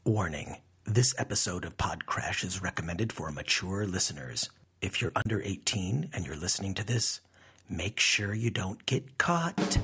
Warning, this episode of PodCRASH is recommended for mature listeners. If you're under 18 and you're listening to this, make sure you don't get caught.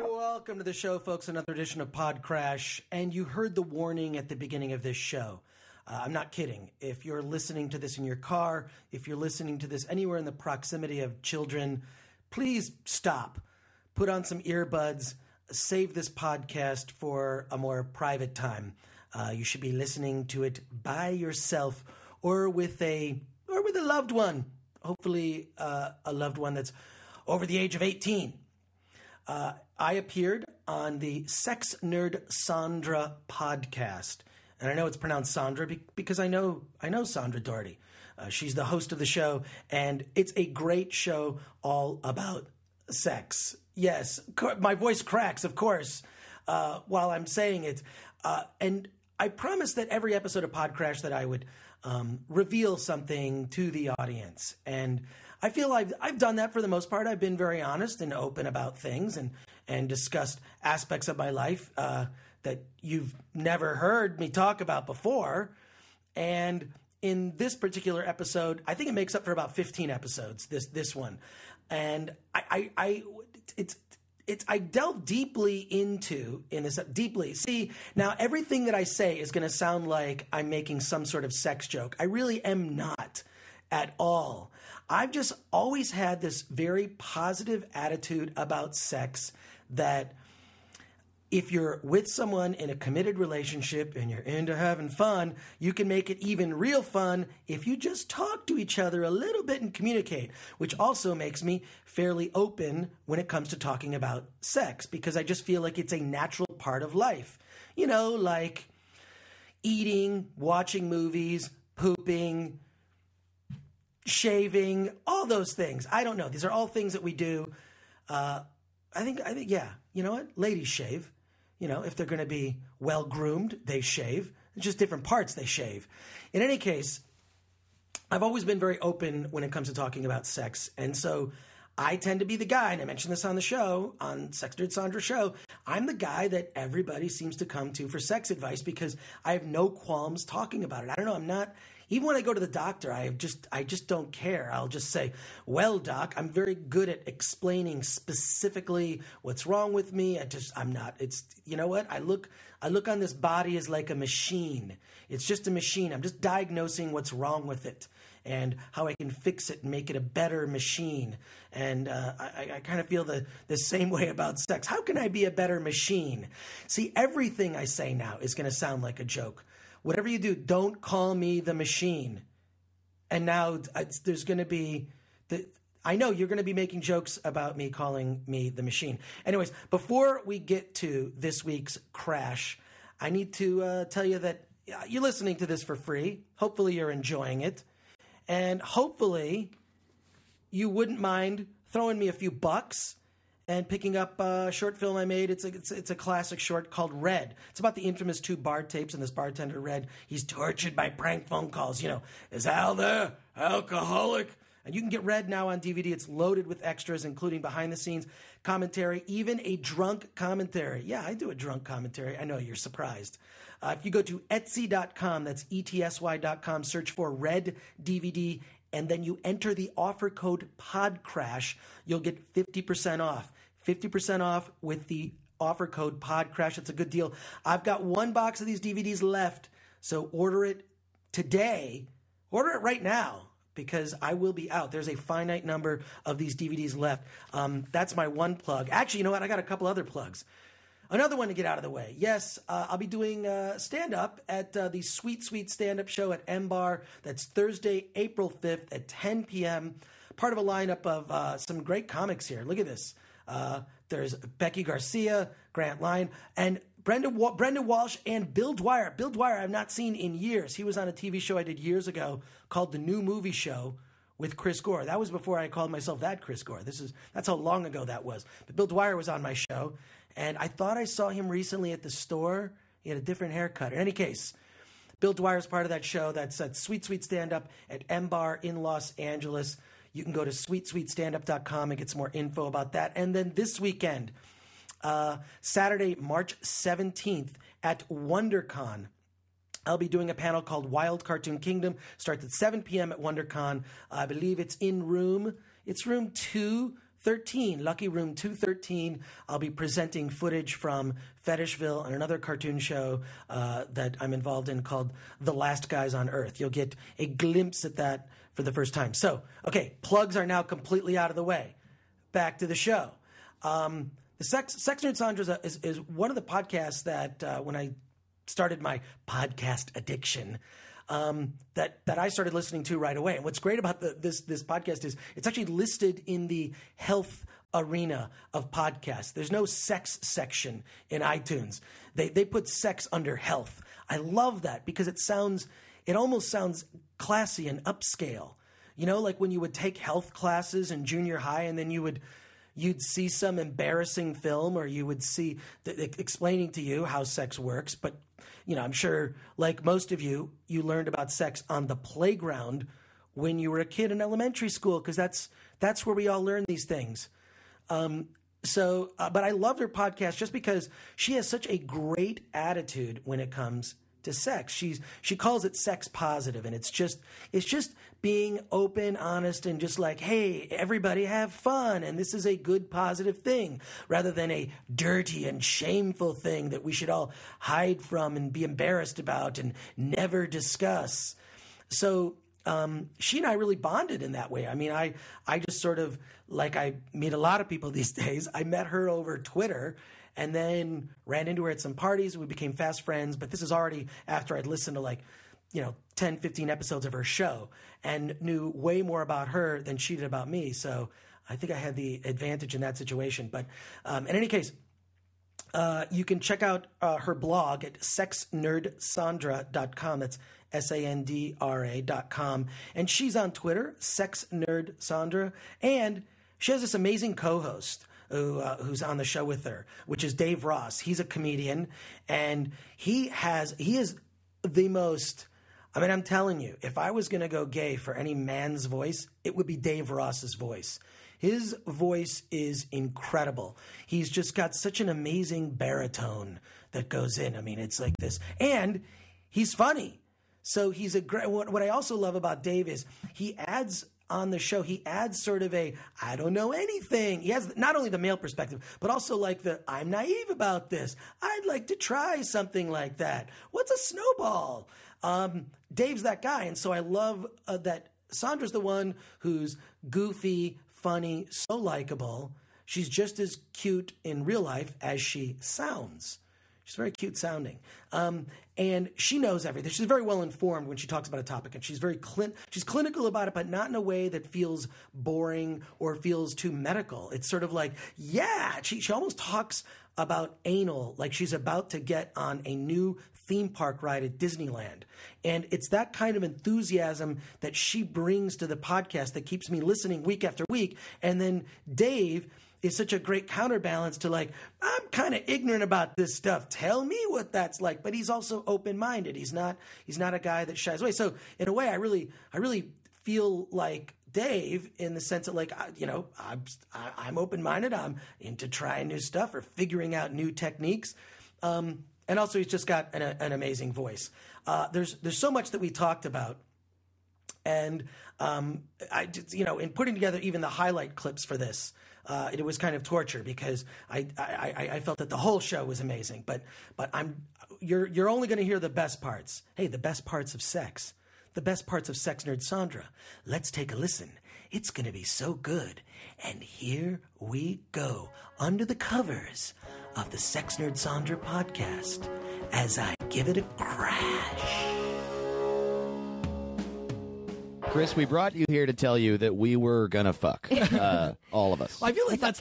Welcome to the show, folks. Another edition of PodCRASH, and you heard the warning at the beginning of this show. I'm not kidding. If you're listening to this in your car, if you're listening to this anywhere in the proximity of children, please stop. Put on some earbuds. Save this podcast for a more private time. You should be listening to it by yourself or with a loved one. Hopefully, a loved one that's over the age of 18. I appeared on the Sex Nerd Sandra podcast. And I know it's pronounced Sandra because I know Sandra Daugherty. She's the host of the show, and it's a great show all about sex. Yes, my voice cracks, of course, while I'm saying it. And I promised that every episode of PodCRASH that I would reveal something to the audience. And I feel I've done that for the most part. I've been very honest and open about things and discussed aspects of my life that you've never heard me talk about before. And in this particular episode, I think it makes up for about 15 episodes, this one. And I delve deeply into this. See, now everything that I say is going to sound like I'm making some sort of sex joke. I really am not at all. I've just always had this very positive attitude about sex that if you're with someone in a committed relationship and you're into having fun, you can make it even real fun if you just talk to each other a little bit and communicate, which also makes me fairly open when it comes to talking about sex because I just feel like it's a natural part of life. You know, like eating, watching movies, pooping, shaving, all those things. I don't know. These are all things that we do. I think, yeah. You know what? Ladies shave. You know, if they're going to be well-groomed, they shave. It's just different parts they shave. In any case, I've always been very open when it comes to talking about sex. And so I tend to be the guy, and I mentioned this on the show, on Sex Nerd Sandra show, I'm the guy that everybody seems to come to for sex advice because I have no qualms talking about it. I don't know, I'm not... Even when I go to the doctor, I just don't care. I'll just say, well, doc, I'm very good at explaining specifically what's wrong with me. I'm not. It's, you know what? I look on this body as like a machine. It's just a machine. I'm just diagnosing what's wrong with it and how I can fix it and make it a better machine. And I kind of feel the same way about sex. How can I be a better machine? See, everything I say now is going to sound like a joke. Whatever you do, don't call me the machine. And now there's going to be... I know you're going to be making jokes about me calling me the machine. Anyways, before we get to this week's crash, I need to tell you that you're listening to this for free. Hopefully you're enjoying it. And hopefully you wouldn't mind throwing me a few bucks and picking up a short film I made. It's a classic short called Red. It's about the infamous 2 bar tapes, and this bartender, Red, he's tortured by prank phone calls. You know, is Al there? Alcoholic? And you can get Red now on DVD. It's loaded with extras, including behind-the-scenes commentary, even a drunk commentary. Yeah, I do a drunk commentary. I know, you're surprised. If you go to Etsy.com, that's ETSY.com, search for Red DVD, and then you enter the offer code PodCRASH, you'll get 50% off. 50% off with the offer code PodCRASH. It's a good deal. I've got 1 box of these DVDs left, so order it today. Order it right now because I will be out. There's a finite number of these DVDs left. That's my one plug. Actually, you know what? I got a couple other plugs. Another one to get out of the way. Yes, I'll be doing stand-up at the Sweet Sweet Stand-Up Show at M Bar. That's Thursday, April 5th at 10 p.m. Part of a lineup of some great comics here. Look at this. There's Becky Garcia, Grant Line, and Brendan Walsh and Bill Dwyer. Bill Dwyer I've not seen in years. He was on a TV show I did years ago called The New Movie Show, with Chris Gore. That was before I called myself that Chris Gore. That's how long ago that was. But Bill Dwyer was on my show, and I thought I saw him recently at the store. He had a different haircut. In any case, Bill Dwyer is part of that show. That's at Sweet Sweet Stand Up at M Bar in Los Angeles. You can go to sweetsweetstandup.com and get some more info about that. And then this weekend, Saturday, March 17th at WonderCon, I'll be doing a panel called Wild Cartoon Kingdom. Starts at 7 p.m. at WonderCon. I believe it's room 213, lucky room 213. I'll be presenting footage from Fetishville and another cartoon show that I'm involved in called The Last Guys on Earth. You'll get a glimpse at that for the first time. So, okay, plugs are now completely out of the way. Back to the show. The Sex Nerd Sandra is one of the podcasts that when I started my podcast addiction, that I started listening to right away. And what's great about this podcast is it's actually listed in the health arena of podcasts. There's no sex section in iTunes. They put sex under health. I love that because it almost sounds classy and upscale. You know, like when you would take health classes in junior high and then you'd see some embarrassing film, or you would see explaining to you how sex works. But, you know, I'm sure, like most of you learned about sex on the playground when you were a kid in elementary school, because that's where we all learn these things. But I loved her podcast just because she has such a great attitude when it comes to sex. She calls it sex positive, and it's just being open, honest, and just like, hey, everybody have fun, and this is a good positive thing, rather than a dirty and shameful thing that we should all hide from and be embarrassed about and never discuss. So she and I really bonded in that way. I mean, I just sort of, like I meet a lot of people these days, I met her over Twitter and then ran into her at some parties. We became fast friends, but this is already after I'd listened to 10, 15 episodes of her show and knew way more about her than she did about me. So I think I had the advantage in that situation. But in any case, you can check out her blog at sexnerdsandra.com. That's SANDRA.com. And she's on Twitter, Sex Nerd Sandra. And she has this amazing co-host who's on the show with her, which is Dave Ross. He's a comedian, and he is the most, I mean, I'm telling you, if I was going to go gay for any man's voice, it would be Dave Ross's voice. His voice is incredible. He's just got such an amazing baritone that goes in. I mean, it's like this. And he's funny. So he's a great, what I also love about Dave is he adds on the show, he adds sort of I don't know anything. He has not only the male perspective, but also like I'm naive about this. I'd like to try something like that. What's a snowball? Dave's that guy. And so I love that Sandra's the one who's goofy, funny, so likable. She's just as cute in real life as she sounds. She's very cute sounding. And she knows everything. She's very well informed when she talks about a topic, and she's very she's clinical about it, but not in a way that feels boring or feels too medical. It's sort of like, yeah, she almost talks about anal like she's about to get on a new theme park ride at Disneyland. And it's that kind of enthusiasm that she brings to the podcast that keeps me listening week after week. And then Dave is such a great counterbalance to I'm kind of ignorant about this stuff. Tell me what that's like. But he's also open-minded. He's not a guy that shies away. So in a way, I really feel like Dave in the sense that I'm open-minded. I'm into trying new stuff or figuring out new techniques. And also he's just got an amazing voice. There's so much that we talked about. And I just, in putting together even the highlight clips for this, it was kind of torture because I felt that the whole show was amazing. But you're only going to hear the best parts. Hey, the best parts of sex. The best parts of Sex Nerd Sandra. Let's take a listen. It's going to be so good. And here we go, under the covers of the Sex Nerd Sandra podcast, as I give it a crash. Chris, we brought you here to tell you that we were gonna fuck, all of us. Well, I feel like that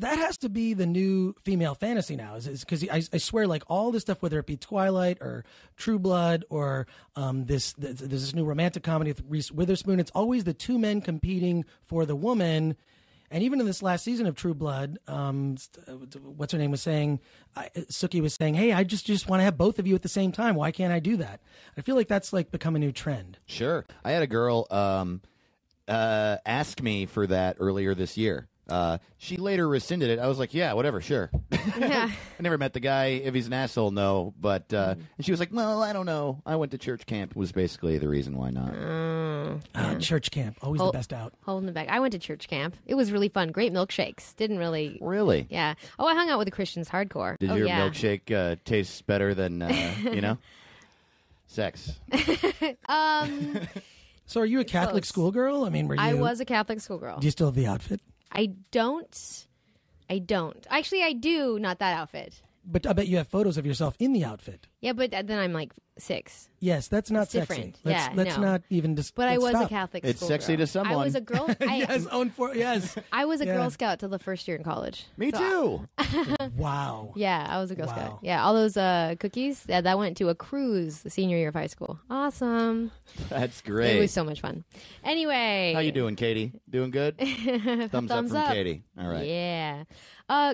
has to be the new female fantasy now. Is because I swear, like all this stuff, whether it be Twilight or True Blood or there's this new romantic comedy with Reese Witherspoon, it's always the two men competing for the woman. And even in this last season of True Blood, what's her name was saying, Suki was saying, hey, I just want to have both of you at the same time. Why can't I do that? I feel like that's like become a new trend. Sure. I had a girl ask me for that earlier this year. She later rescinded it. I was like, yeah, whatever, sure. Yeah. I never met the guy. If he's an asshole, no. But and she was like, well, I don't know. I went to church camp was basically the reason why not. Church camp, always the best out. Holding it back. I went to church camp. It was really fun. Great milkshakes. Didn't really. Really? Yeah. Oh, I hung out with the Christians hardcore. Did your milkshake taste better than, sex? So are you a Catholic schoolgirl? I mean, were you? I was a Catholic schoolgirl. Do you still have the outfit? I don't. Actually, I do. Not that outfit. But I bet you have photos of yourself in the outfit. Yeah, but then I'm like 6. Yes, that's not it's sexy. Different. Let's not even just. But I was stop. a Catholic. It's schoolgirl. sexy to someone. I was a girl. Yes, I was a Girl Scout till the first year in college. Me too. Wow. Yeah, I was a Girl Scout. Yeah, all those cookies. Yeah, that went to a cruise the senior year of high school. Awesome. That's great. It was so much fun. Anyway, how you doing, Katie? Doing good? Thumbs up from Katie. All right. Yeah.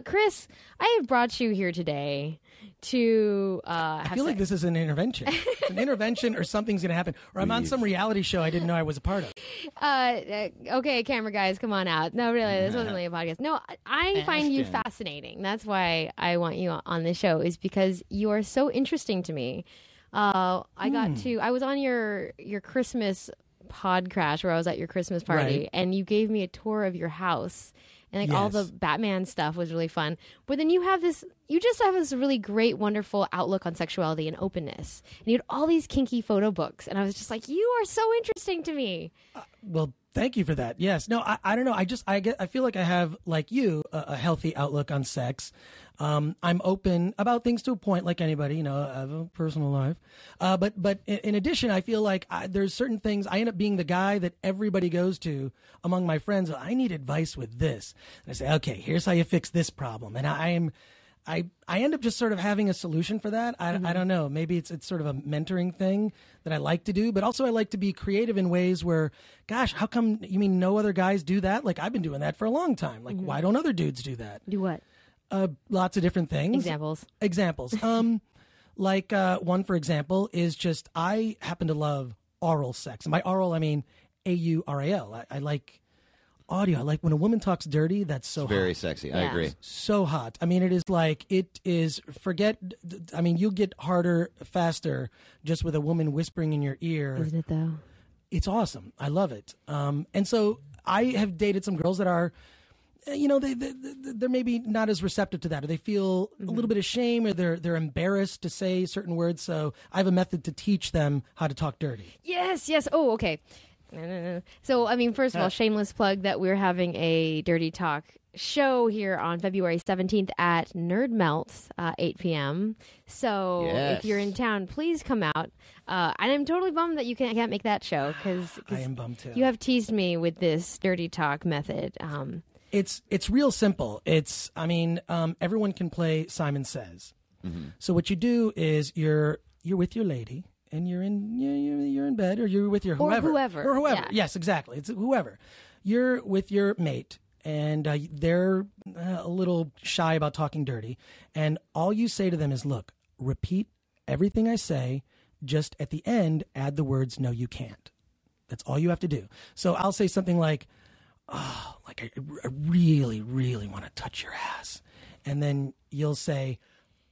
Chris, I have brought you here today to I feel like this is an intervention. It's an intervention or something's going to happen. Or I'm on some reality show I didn't know I was a part of. Okay, camera guys, come on out. No, really, this wasn't really a podcast. No, I find you fascinating. That's why I want you on this show, is because you are so interesting to me. I was on your Christmas PodCRASH, where I was at your Christmas party, right. And you gave me a tour of your house. And like all the Batman stuff was really fun. But then you just have this really great, wonderful outlook on sexuality and openness. And you had all these kinky photo books. And I was just like, you are so interesting to me. Well, thank you for that. Yes. No, I don't know. I feel like I have, like you, a healthy outlook on sex. I'm open about things to a point, like anybody, I have a personal life. But in addition, I feel like there's certain things I end up being the guy that everybody goes to among my friends. I need advice with this. And I say, okay, here's how you fix this problem. And I end up just sort of having a solution for that. I don't know. Maybe it's sort of a mentoring thing that I like to do, but also I like to be creative in ways where, gosh, how come you mean no other guys do that? Like I've been doing that for a long time. Like why don't other dudes do that? Do what? Lots of different things. Examples. Like one, for example, is just I happen to love oral sex. And by oral, I mean AURAL. I like audio. I like when a woman talks dirty. That's so very hot. Sexy. Yeah. I agree. So hot. I mean, it is you get harder faster just with a woman whispering in your ear. Isn't it though? It's awesome. I love it. And so I have dated some girls that are, they're maybe not as receptive to that, or they feel a little bit of shame, or they're embarrassed to say certain words. So I have a method to teach them how to talk dirty. Yes. Oh, okay. No. So, I mean, first of all, shameless plug that we're having a Dirty Talk show here on February 17th at Nerd Melt, 8 p.m. So if you're in town, please come out. And I'm totally bummed that you can't make that show, because I am bummed too. You have teased me with this Dirty Talk method. It's real simple. Everyone can play Simon Says. Mm-hmm. So what you do is you're with your lady, and you're in bed, or you're with your whoever. Or whoever. Yeah. Yes, exactly. It's whoever. You're with your mate, and they're a little shy about talking dirty, and all you say to them is, look, repeat everything I say, just at the end add the words, no, you can't. That's all you have to do. So I'll say something like, oh, like I really, really want to touch your ass. And then you'll say,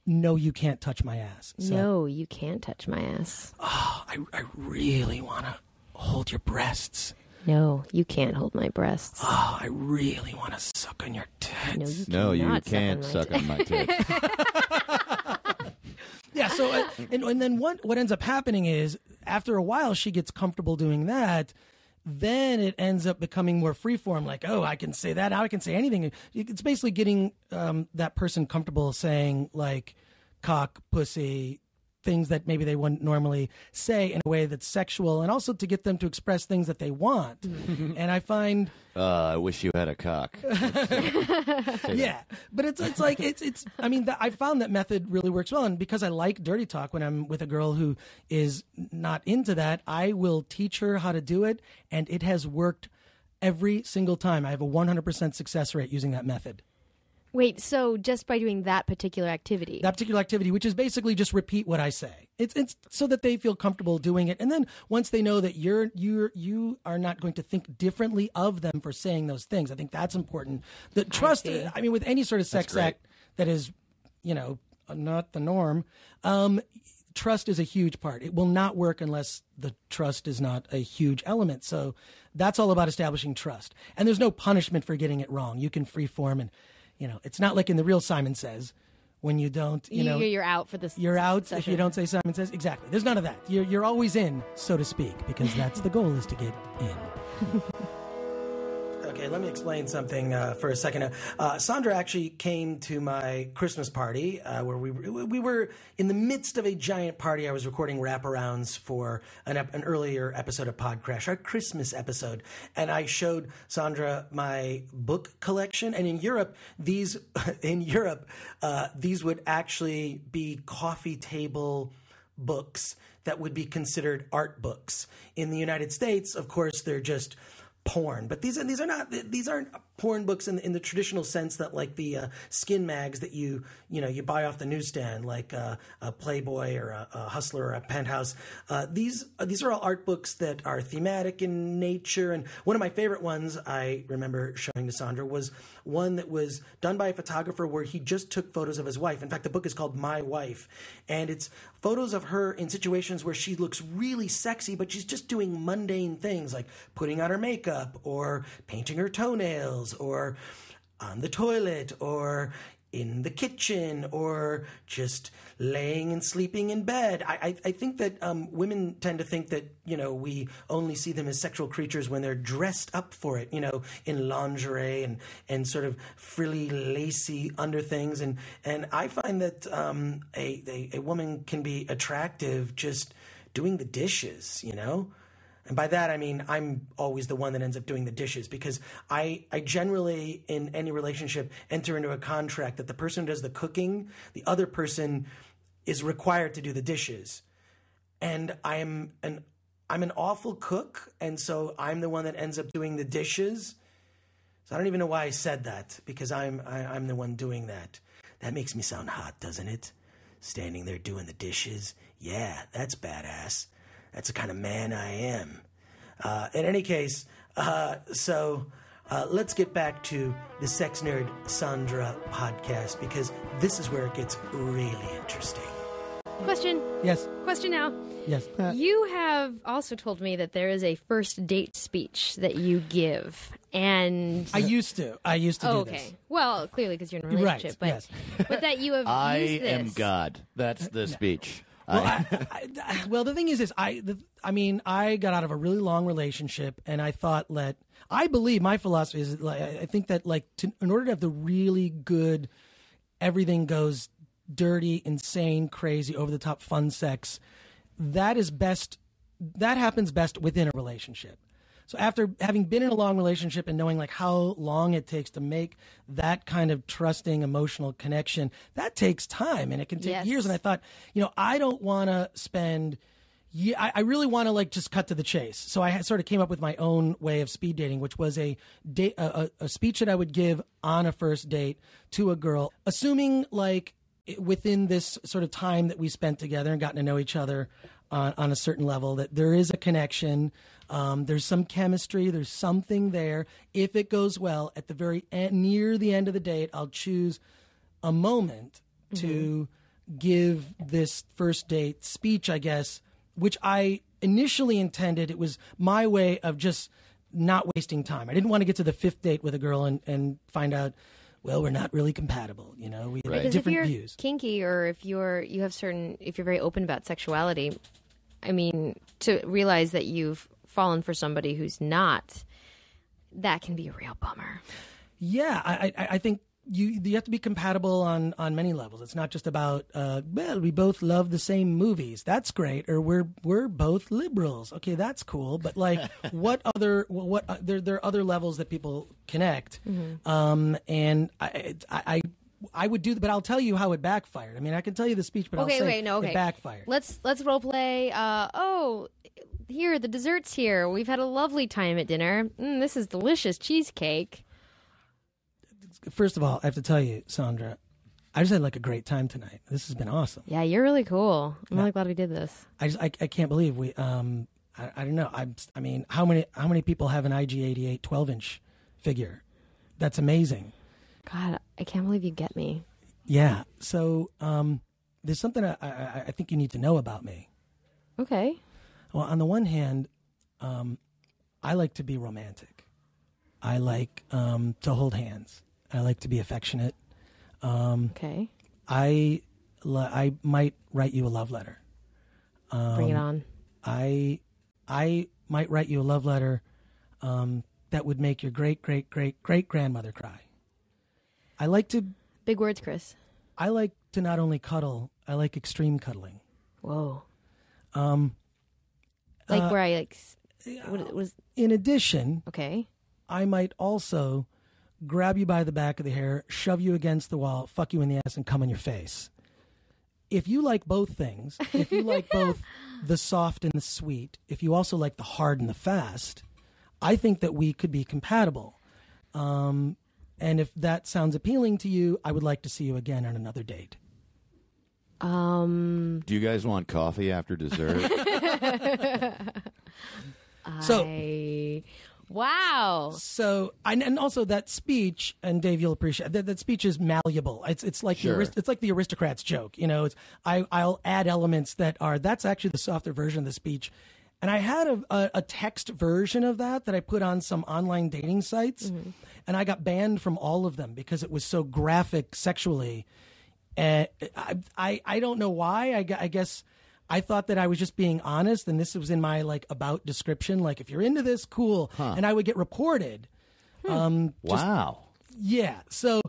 no, you can't touch my ass. So, no, you can't touch my ass. Oh, I really want to hold your breasts. No, you can't hold my breasts. Oh, I really want to suck on your tits. No, you can't suck on my tits. Yeah, so, and then what ends up happening is, after a while, she gets comfortable doing that. Then it ends up becoming more freeform, like, oh, I can say that, now I can say anything. It's basically getting that person comfortable saying, like, cock, pussy, things that maybe they wouldn't normally say in a way that's sexual, and also to get them to express things that they want. And I find, I wish you had a cock. yeah, but it's like it's. I mean, I found that method really works well, and because I like dirty talk when I'm with a girl who is not into that, I will teach her how to do it, and it has worked every single time. I have a 100% success rate using that method. Wait, so just by doing that particular activity? That particular activity, which is basically just repeat what I say. It's so that they feel comfortable doing it. And then once they know that you are not going to think differently of them for saying those things, I think that's important. The trust, I mean, with any sort of sex act that is, not the norm, trust is a huge part. It will not work unless the trust is not a huge element. So that's all about establishing trust. And there's no punishment for getting it wrong. You can freeform and, it's not like in the real Simon Says when you don't, you're out for this. You're out session. if you don't say Simon Says. Exactly. There's none of that. You're always in, so to speak, because that's the goal, is to get in. Okay, let me explain something for a second. Sandra actually came to my Christmas party where we were in the midst of a giant party. I was recording wraparounds for an earlier episode of PodCRASH, our Christmas episode, and I showed Sandra my book collection. And in Europe, these would actually be coffee table books that would be considered art books. In the United States, of course, they're just porn, but these aren't porn books in the traditional sense that, like, the skin mags that you buy off the newsstand, like a Playboy or a Hustler or a Penthouse. These are all art books that are thematic in nature. And one of my favorite ones I remember showing to Sandra was one that was done by a photographer where he just took photos of his wife. In fact, the book is called My Wife, and it's photos of her in situations where she looks really sexy, but she's just doing mundane things like putting on her makeup or painting her toenails or on the toilet or in the kitchen or just laying and sleeping in bed. I think that women tend to think that, we only see them as sexual creatures when they're dressed up for it, in lingerie and sort of frilly, lacy underthings. And I find that a woman can be attractive just doing the dishes, And by that, I mean, I'm always the one that ends up doing the dishes, because I generally, in any relationship, enter into a contract that the person who does the cooking, the other person is required to do the dishes. And I'm an awful cook, and so I'm the one that ends up doing the dishes. So I don't even know why I said that, because I'm the one doing that. That makes me sound hot, doesn't it? Standing there doing the dishes. Yeah, that's badass. That's the kind of man I am. In any case, let's get back to the Sex Nerd Sandra podcast, because this is where it gets really interesting. Question. Yes. Question now. Yes. You have also told me that there is a first date speech that you give, and I used to do okay. this. Well, clearly because you're in a relationship, Right, but yes. but that you have I used this. am God. That's the speech. Well, well, the thing is I got out of a really long relationship, and I thought that I believe my philosophy is, like, I think that, like, in order to have the really good, everything goes dirty, insane, crazy, over the top, fun sex, that happens best within a relationship. So after having been in a long relationship and knowing, like, how long it takes to make that kind of trusting emotional connection, that takes time, and it can take years. And I thought, I don't want to spend. I really want to, like, just cut to the chase. So I sort of came up with my own way of speed dating, which was a speech that I would give on a first date to a girl, assuming, like, within this sort of time that we spent together and gotten to know each other on a certain level, that there is a connection. There's some chemistry. There's something there. If it goes well, at the very end, near the end of the date, I'll choose a moment to give this first date speech, I guess, which I initially intended. It was my way of just not wasting time. I didn't want to get to the fifth date with a girl and find out, well, we're not really compatible. We have different views. Kinky, or if you're very open about sexuality, I mean, to realize that you've fallen for somebody who's not, that can be a real bummer. Yeah, I think you have to be compatible on many levels. It's not just about well, we both love the same movies. That's great. Or we're both liberals. Okay, that's cool. But like, what other there are other levels that people connect. And I would do, but I'll tell you how it backfired. I mean, I can tell you the speech, but it backfired. Let's role play. Here, the dessert's here. We've had a lovely time at dinner. This is delicious cheesecake. First of all, I have to tell you, Sandra, I just had like a great time tonight. This has been awesome. Yeah, you're really cool. I'm really glad we did this. I can't believe we. I don't know. I mean, how many people have an IG-88 12-inch figure? That's amazing. God, I can't believe you get me. Yeah. So there's something I think you need to know about me. Okay. Well, on the one hand, I like to be romantic. I like to hold hands. I like to be affectionate. Okay. I might write you a love letter. Bring it on. I might write you a love letter that would make your great grandmother cry. I like to... Big words, Chris. I like to not only cuddle, I like extreme cuddling. Whoa. Where I like... What was... In addition... Okay. I might also grab you by the back of the hair, shove you against the wall, fuck you in the ass, and come on your face. If you like both things, if you like both the soft and the sweet, if you also like the hard and the fast, I think that we could be compatible. And if that sounds appealing to you, I would like to see you again on another date. Do you guys want coffee after dessert? Wow. So, and also that speech, and Dave, you'll appreciate that speech is malleable. It's like it's like the aristocrats joke. You know, I'll add elements that's actually the softer version of the speech. And I had a text version of that I put on some online dating sites, and I got banned from all of them because it was so graphic sexually. I don't know why. I guess I thought that I was just being honest, and this was in my like about description. Like, if you're into this, cool. And I would get reported. Wow. Yeah. So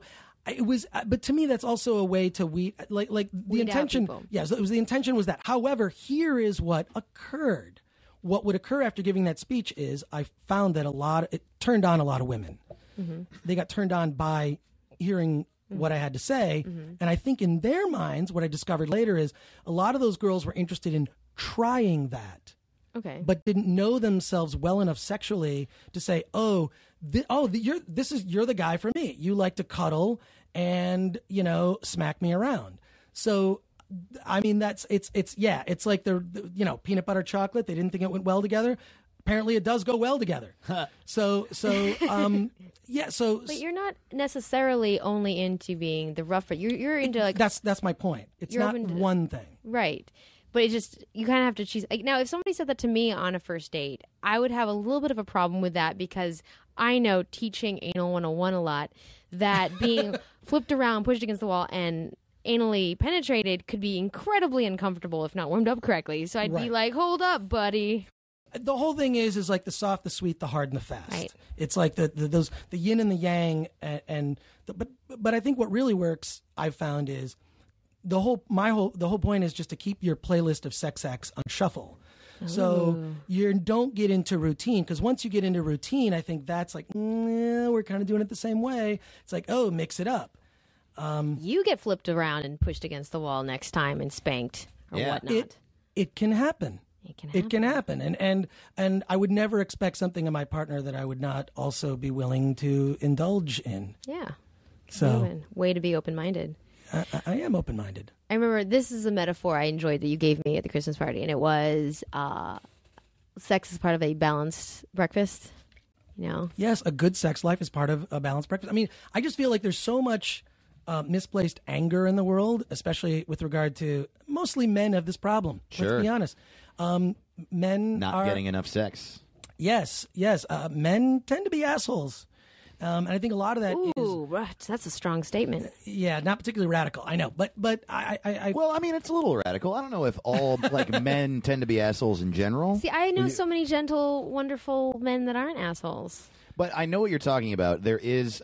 it was, but to me, that's also a way to weed the intention. Yeah. So the intention was that. However, here is what occurred. What would occur after giving that speech is I found that it turned on a lot of women. They got turned on by hearing what I had to say. And I think in their minds, what I discovered later is a lot of those girls were interested in trying that. Okay. But didn't know themselves well enough sexually to say, you're the guy for me. You like to cuddle and, smack me around. So, I mean, it's like the peanut butter chocolate. They didn't think it went well together. Apparently it does go well together. So, but you're not necessarily only into being the rougher. You're into like that's my point. It's not one thing, right? But it's just you kind of have to choose. Like, now, if somebody said that to me on a first date, I would have a little bit of a problem with that because I know teaching anal 101 a lot that being flipped around, pushed against the wall, and anally penetrated could be incredibly uncomfortable if not warmed up correctly. So I'd be like, "Hold up, buddy." The whole thing is like the soft, the sweet, the hard, and the fast. Right. It's like the yin and the yang, but I think what really works, I've found, is the whole point is just to keep your playlist of sex acts on shuffle. Ooh. So you don't get into routine, because once you get into routine, I think that's like we're kind of doing it the same way. It's like, mix it up. You get flipped around and pushed against the wall next time and spanked or whatnot. It can happen. It can happen. And I would never expect something in my partner that I would not also be willing to indulge in. Yeah. So, way to be open-minded. I am open-minded. I remember this is a metaphor I enjoyed that you gave me at the Christmas party, and it was sex is part of a balanced breakfast. Yes, a good sex life is part of a balanced breakfast. I mean, I just feel like there's so much misplaced anger in the world, especially with regard to mostly men have this problem. Sure. Let's be honest. Men not getting enough sex. Yes. Men tend to be assholes. And I think a lot of that that's a strong statement. Yeah, not particularly radical, I know. But I Well, I mean, it's a little radical. I don't know if all men tend to be assholes in general. See, I know so many gentle, wonderful men that aren't assholes. But I know what you're talking about. There is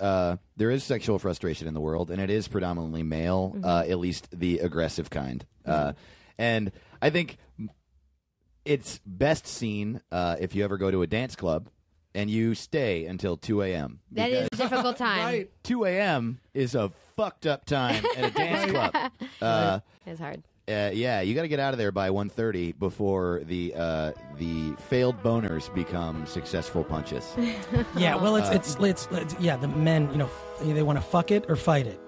sexual frustration in the world, and it is predominantly male, at least the aggressive kind. And I think it's best seen if you ever go to a dance club and you stay until 2 a.m. That is a difficult time. Right. 2 a.m. is a fucked up time at a dance club. It's hard. Yeah, you got to get out of there by 1:30 before the failed boners become successful punches. Yeah, well, it's yeah, the men, they want to fuck it or fight it.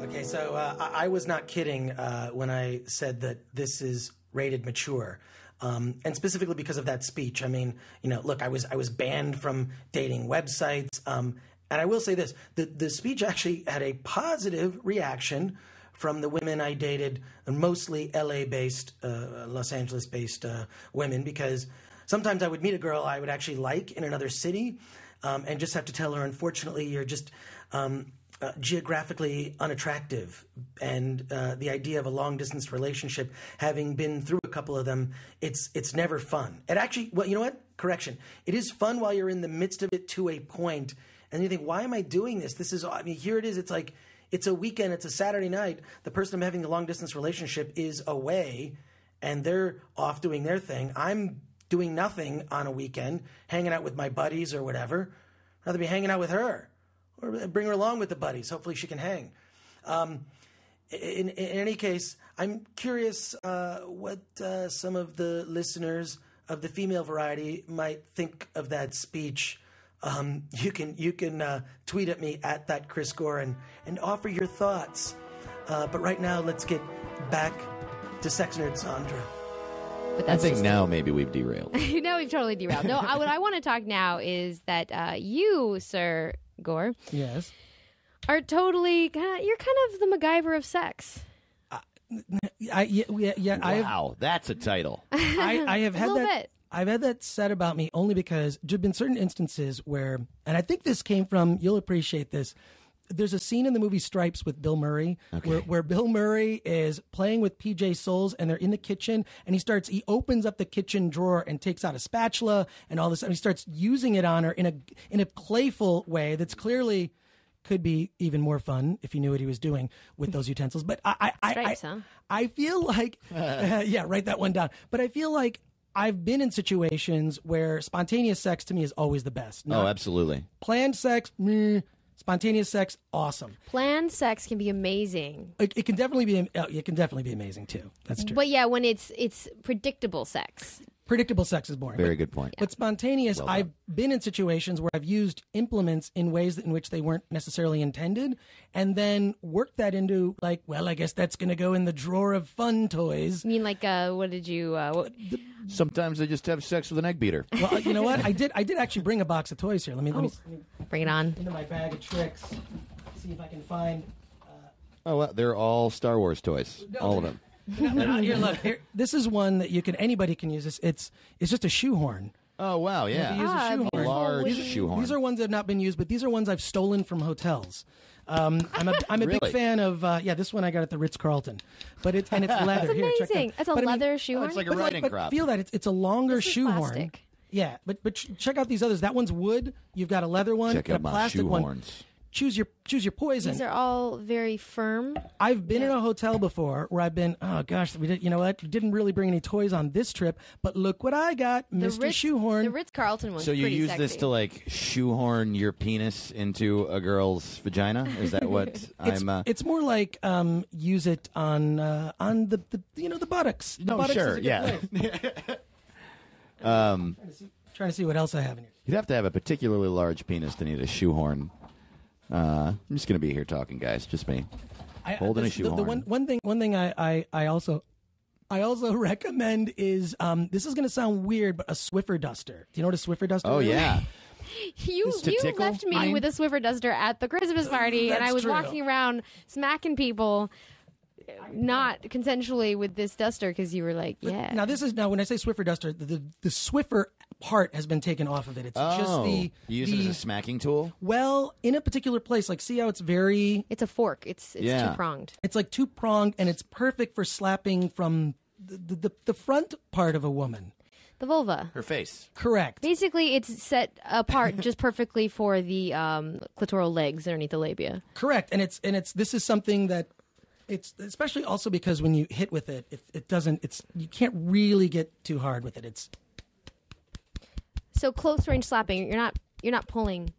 Okay, so I was not kidding when I said that this is rated mature. And specifically because of that speech. I mean, look, I was banned from dating websites. And I will say this, the speech actually had a positive reaction from the women I dated, mostly LA-based, Los Angeles-based women, because sometimes I would meet a girl I would actually like in another city and just have to tell her, unfortunately, you're just geographically unattractive. And the idea of a long-distance relationship, having been through a couple of them, it's never fun. It actually, well, you know what? Correction. It is fun while you're in the midst of it to a point, and you think, why am I doing this? Here it is. It's like, it's a weekend, it's a Saturday night. The person I'm having the long-distance relationship is away, and they're off doing their thing. I'm doing nothing on a weekend, hanging out with my buddies or whatever. I'd rather be hanging out with her, or bring her along with the buddies. Hopefully she can hang. In any case, I'm curious what some of the listeners of the female variety might think of that speech. You can tweet at me at that Chris Gore and offer your thoughts. But right now, let's get back to Sex Nerd Sandra. But I think now maybe we've derailed. Now we've totally derailed. No, what I want to talk now is that you, Sir Gore, Yes. are totally, you're kind of the MacGyver of sex. Wow, that's a title. I have had A little that. bit. I've had that said about me only because there have been certain instances where, and I think this came from, you'll appreciate this, there's a scene in the movie Stripes with Bill Murray where Bill Murray is playing with PJ Souls and they're in the kitchen and he opens up the kitchen drawer and takes out a spatula and all this, and he starts using it on her in a playful way that's clearly could be even more fun if you knew what he was doing with those utensils. But I feel like, yeah, write that one down. But I feel like I've been in situations where spontaneous sex to me is always the best. Oh, absolutely. Planned sex, meh. Spontaneous sex, awesome. Planned sex can be amazing. It can definitely be amazing too. That's true. But yeah, when it's predictable sex. Predictable sex is boring. Very good point. But spontaneous, I've been in situations where I've used implements in ways in which they weren't necessarily intended, and then worked that into like, well, I guess that's going to go in the drawer of fun toys. You mean like, what did you? Sometimes they just have sex with an egg beater. Well, you know what? I did actually bring a box of toys here. Let me bring it on. Into my bag of tricks. See if I can find. Oh, well, they're all Star Wars toys. All of them. Here, look. Here, this is one that anybody can use. It's just a shoehorn. Oh, wow, yeah. Use a shoehorn. A large shoehorn. These are ones that have not been used, but these are ones I've stolen from hotels. I'm a Really? big fan of this one I got at the Ritz-Carlton, but it's leather. That's Here, check amazing. that. It's a But I mean, leather shoehorn. it's like a but riding crop. feel that it's a longer This is shoehorn. plastic. Yeah, but check out these others. That one's wood. You've got a leather one Check and out a my plastic shoehorns. one. Choose your poison. These are all very firm. I've been in a hotel before where I've been, oh gosh, you know what? We didn't really bring any toys on this trip, but look what I got, Mr. Shoehorn. The Ritz-Carlton one's So you pretty use sexy. this to like shoehorn your penis into a girl's vagina? Is that what It's more like use it on the buttocks. The No, buttocks sure, is a good yeah. place. Trying to see what else I have in here. You'd have to have a particularly large penis to need a shoehorn. I'm just going to be here talking, guys. Just me. Holding a shoehorn. The one thing I also recommend is this is going to sound weird, but a Swiffer duster. Do you know what a Swiffer duster Oh, is? yeah. You tickle? left me with a Swiffer duster at the Christmas party, and That's I was true. walking around smacking people, not consensually, with this duster because you were like, yeah. Now when I say Swiffer duster, the Swiffer part has been taken off of it. It's just You use it as a smacking tool? in a particular place. Like, see how it's very. It's a fork. It's Yeah. two-pronged. It's like two-pronged, and it's perfect for slapping from the front part of a woman. The vulva. Her face. Correct. Basically, it's set apart just perfectly for the clitoral legs underneath the labia. Correct. And this is something that it's especially also because when you hit with it, you can't really get too hard with it. It's so close range slapping. You're not pulling.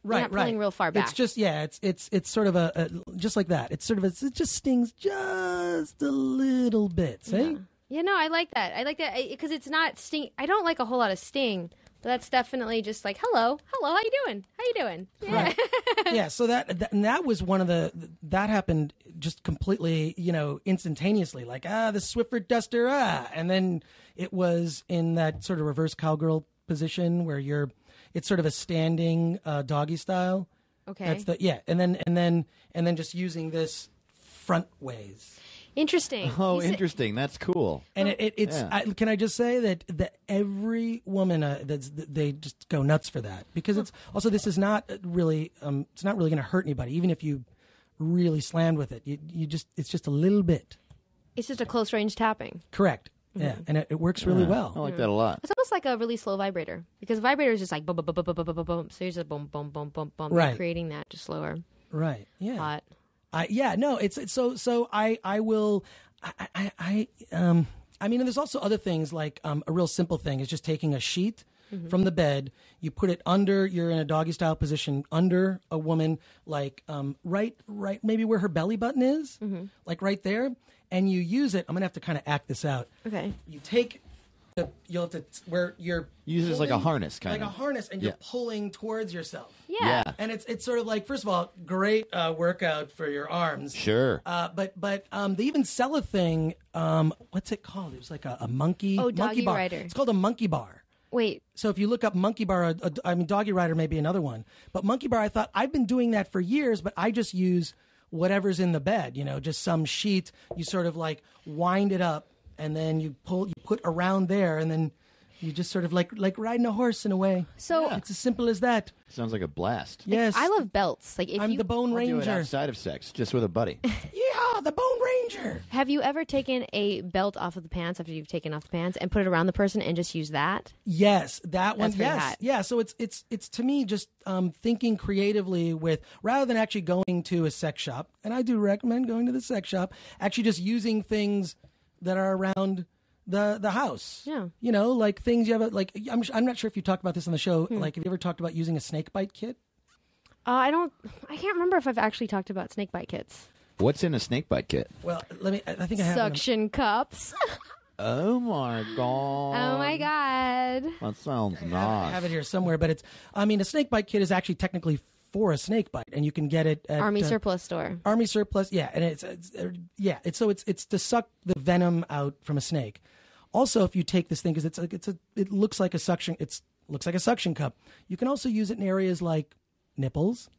You're not pulling real far back. It's just it's sort of a just like that. It's sort of it just stings just a little bit. See? Yeah, no, I like that. I like that because it's not sting. I don't like a whole lot of sting, but that's definitely just like, hello, how you doing? How you doing? Yeah. Right. Yeah. So that was one of that happened just completely, instantaneously. Like the Swiffer duster, and then it was in that sort of reverse cowgirl position where it's sort of a standing doggy style. Okay. and then just using this front ways. Interesting. Oh, interesting. That's cool. And it's. Can I just say that every woman they just go nuts for that because it's also this is not really it's not really going to hurt anybody even if you really slammed with it. It's just a little bit. It's just a close range tapping. Correct. Yeah, and it works really well. I like that a lot. It's almost like a really slow vibrator because a vibrator is just like boom, boom, boom, boom, boom, boom, boom. So you're just boom, boom, boom, boom, boom. Right. You're creating that just slower. Right. Yeah. Hot. It's so I will I mean, and there's also other things like a real simple thing is just taking a sheet from the bed, you put it under, you're in a doggy style position under a woman, like right maybe where her belly button is, like right there, and you use it. I'm gonna have to kind of act this out. Okay. You take you'll have to where you're use it as like a harness kind of like a harness, and you're pulling towards yourself. Yeah. And it's sort of like, first of all, great workout for your arms. Sure. But they even sell a thing. What's it called? It was like a monkey. Oh, monkey Doggy bar. Rider. It's called a monkey bar. Wait. So if you look up monkey bar, Doggy Rider may be another one. But monkey bar, I thought I've been doing that for years, but I just use whatever's in the bed. Just some sheet. You sort of like wind it up, and then you put around there, and then you just sort of like riding a horse in a way. So it's as simple as that. Sounds like a blast. Yes, I love belts. Like if I'm the Bone Do it Ranger. outside of sex, just with a buddy. Yeah, the Bone Ranger. Have you ever taken a belt off of the pants after you've taken off the pants and put it around the person and just use that? Yes, that one. That's pretty Yes, hot. yeah. So it's to me just thinking creatively with rather than actually going to a sex shop, and I do recommend going to the sex shop. Actually, just using things that are around the house. Yeah. Like things you have. Like I'm not sure if you talked about this on the show. Like, have you ever talked about using a snake bite kit? I can't remember if I've actually talked about snake bite kits. What's in a snake bite kit? Well, I think I have. Suction cups. Oh my god. Oh my god. That sounds I nice. have it here somewhere, but a snake bite kit is actually technically for a snake bite, and you can get it at Army surplus store. Army surplus, yeah, and it's to suck the venom out from a snake. Also, if you take this thing, because it looks like a suction, looks like a suction cup. You can also use it in areas like nipples,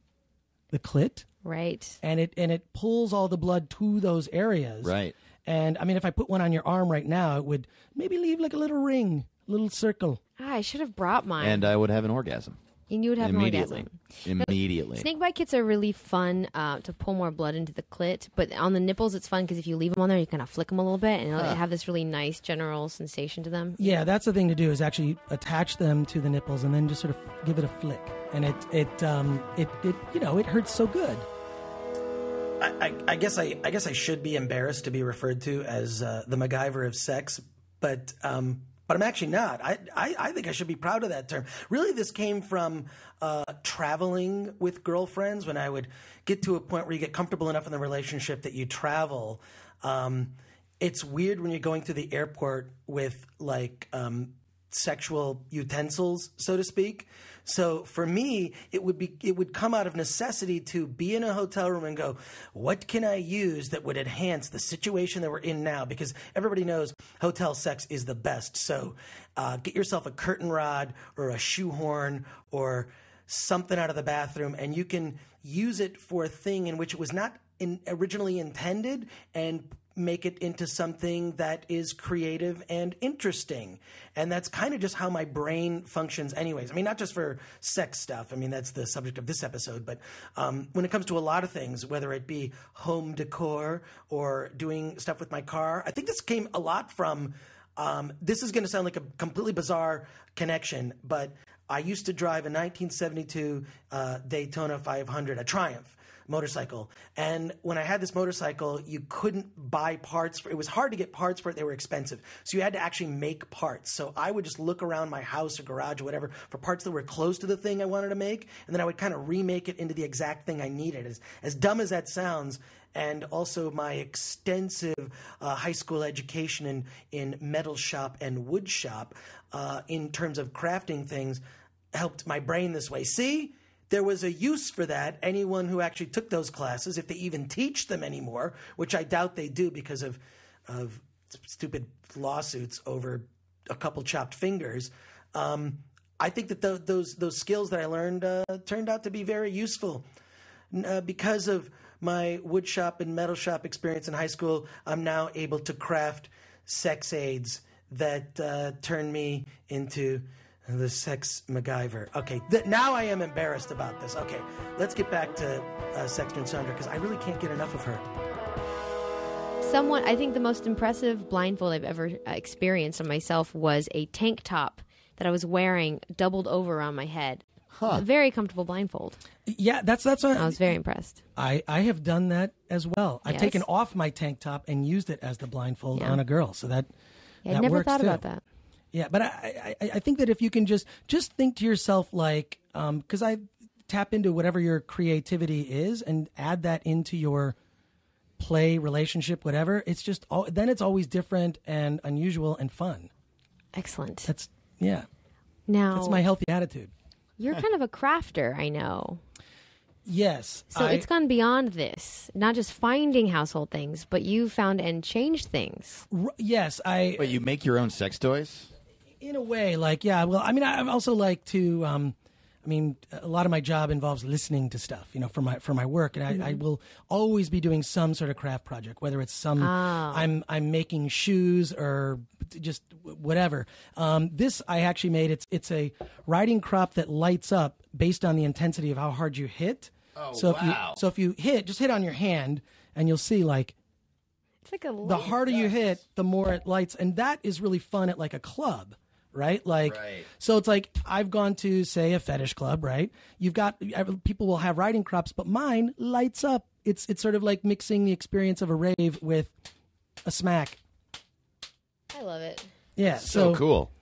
the clit, Right. and it pulls all the blood to those areas. Right. And I mean, if I put one on your arm right now, it would maybe leave like a little ring, a little circle. I should have brought mine. And I would have an orgasm. And you would have an Immediately. orgasm. Immediately. Snake bite kits are really fun to pull more blood into the clit, but on the nipples it's fun because if you leave them on there, you kind of flick them a little bit, and it'll have this really nice general sensation to them. Yeah, that's the thing to do is actually attach them to the nipples and then just sort of give it a flick, and it hurts so good. I guess I should be embarrassed to be referred to as the MacGyver of sex, but I'm actually not. I think I should be proud of that term. Really, this came from traveling with girlfriends. When I would get to a point where you get comfortable enough in the relationship that you travel. It's weird when you're going through the airport with like sexual utensils, so to speak. So for me, it would come out of necessity to be in a hotel room and go, what can I use that would enhance the situation that we're in now? Because everybody knows hotel sex is the best. So get yourself a curtain rod or a shoehorn or something out of the bathroom, and you can use it for a thing in which it was not originally intended, and make it into something that is creative and interesting. And that's kind of just how my brain functions anyways. I mean, not just for sex stuff. I mean, that's the subject of this episode. But when it comes to a lot of things, whether it be home decor or doing stuff with my car, I think this came a lot from This is going to sound like a completely bizarre connection, but I used to drive a 1972 Daytona 500, a Triumph motorcycle. And when I had this motorcycle, you couldn't buy parts for it. Was hard to get parts for it. They were expensive. So you had to actually make parts. So I would just look around my house or garage or whatever for parts that were close to the thing I wanted to make. And then I would kind of remake it into the exact thing I needed. As dumb as that sounds, and also my extensive high school education in metal shop and wood shop in terms of crafting things helped my brain this way. See? There was a use for that. Anyone who actually took those classes, if they even teach them anymore, which I doubt they do because of stupid lawsuits over a couple chopped fingers, I think that those skills that I learned turned out to be very useful. Because of my wood shop and metal shop experience in high school, I'm now able to craft sex aids that turn me into the sex MacGyver. Okay, now I am embarrassed about this. Okay, let's get back to Sex Nerd Sandra, because I really can't get enough of her. I think the most impressive blindfold I've ever experienced on myself was a tank top that I was wearing doubled over on my head. A very comfortable blindfold. Yeah, that's what I was very impressed. I have done that as well. I've Yes? taken off my tank top and used it as the blindfold on a girl. So that I that never works thought too. about that. Yeah, but I think that if you can just think to yourself, like, because I tap into whatever your creativity is and add that into your play, relationship, whatever, it's just, then it's always different and unusual and fun. Excellent. Now, that's my healthy attitude. You're kind of a crafter, I know. Yes. So it's gone beyond this, not just finding household things, but you found and changed things. Yes, Wait, you make your own sex toys? in a way, like, yeah. Well, I mean, I also like to. I mean, a lot of my job involves listening to stuff, for my work, and I will always be doing some sort of craft project, whether it's I'm making shoes or just whatever. This I actually made. It's a riding crop that lights up based on the intensity of how hard you hit. Oh, so wow. If you just hit on your hand, and you'll see like It's like the harder you hit, the more it lights, and that is really fun at like a club. Right? Like, so it's like I've gone to, say, a fetish club, right? You've got, people will have riding crops, but mine lights up. It's sort of like mixing the experience of a rave with a smack. I love it. Yeah. So cool.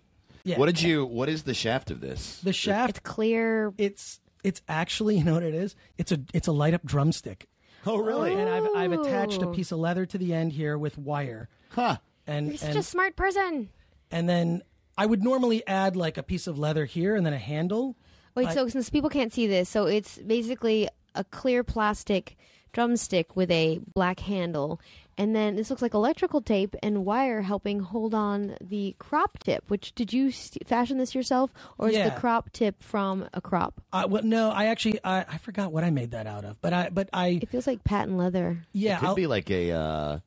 Yeah. What is the shaft of this? The shaft, It's clear. it's actually, you know what it is? It's a light up drumstick. Oh, really? And I've attached a piece of leather to the end here with wire. Huh. You're such a smart person. And then I would normally add like a piece of leather here and then a handle. Wait, so since people can't see this, so it's basically a clear plastic drumstick with a black handle, and then this looks like electrical tape and wire helping hold on the crop tip. Which, did you fashion this yourself, or is the crop tip from a crop? Well, no, I actually I forgot what I made that out of, but I It feels like patent leather. yeah, It could be like a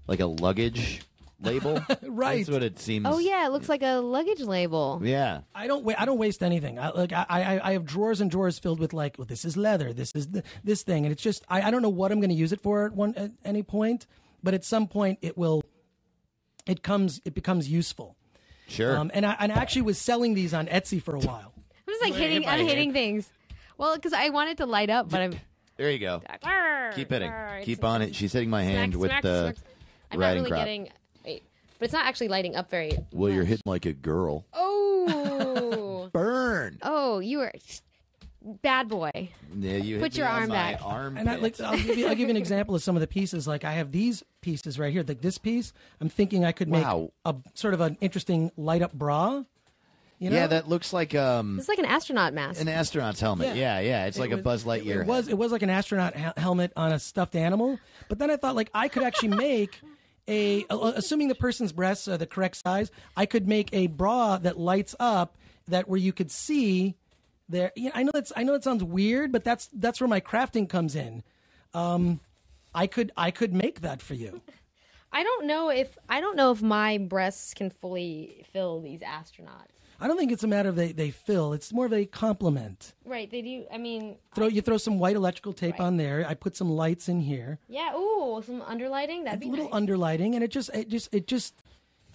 luggage label. Right. That's what it seems. Oh yeah, it looks like a luggage label. Yeah. I don't waste anything. I have drawers and drawers filled with like, well, this is leather, this is this thing, and it's just I don't know what I'm going to use it for at any point, but at some point it becomes useful. Sure. And I actually was selling these on Etsy for a while. I'm just like hitting things. Well, because I want it to light up, but I'm. There you go. Keep hitting. Keep on it. She's hitting my hand with the I'm not riding really crop. getting. Wait, but it's not actually lighting up very. Well, you're much. hitting like a girl. Oh. Burn. Oh, you are bad boy. Yeah, you Put hit your me on arm my back. armpit. And I'll give you an example of some of the pieces. Like I have these pieces right here. Like this piece, I'm thinking I could make Wow. a sort of an interesting light up bra. You know? Yeah, that looks like It's like an astronaut mask. an astronaut's helmet. Yeah. It's like a Buzz Lightyear. It was like an astronaut helmet on a stuffed animal. But then I thought like I could actually make assuming the person's breasts are the correct size, I could make a bra that lights up where you could see there. You know, I know that sounds weird, but that's where my crafting comes in. I could make that for you. I don't know if my breasts can fully fill these astronauts. I don't think it's a matter of they fill. It's more of a complement. Right, they do. I mean, You throw some white electrical tape on there. I put some lights in here. yeah. Ooh, some underlighting. That'd be A little nice. underlighting, and it just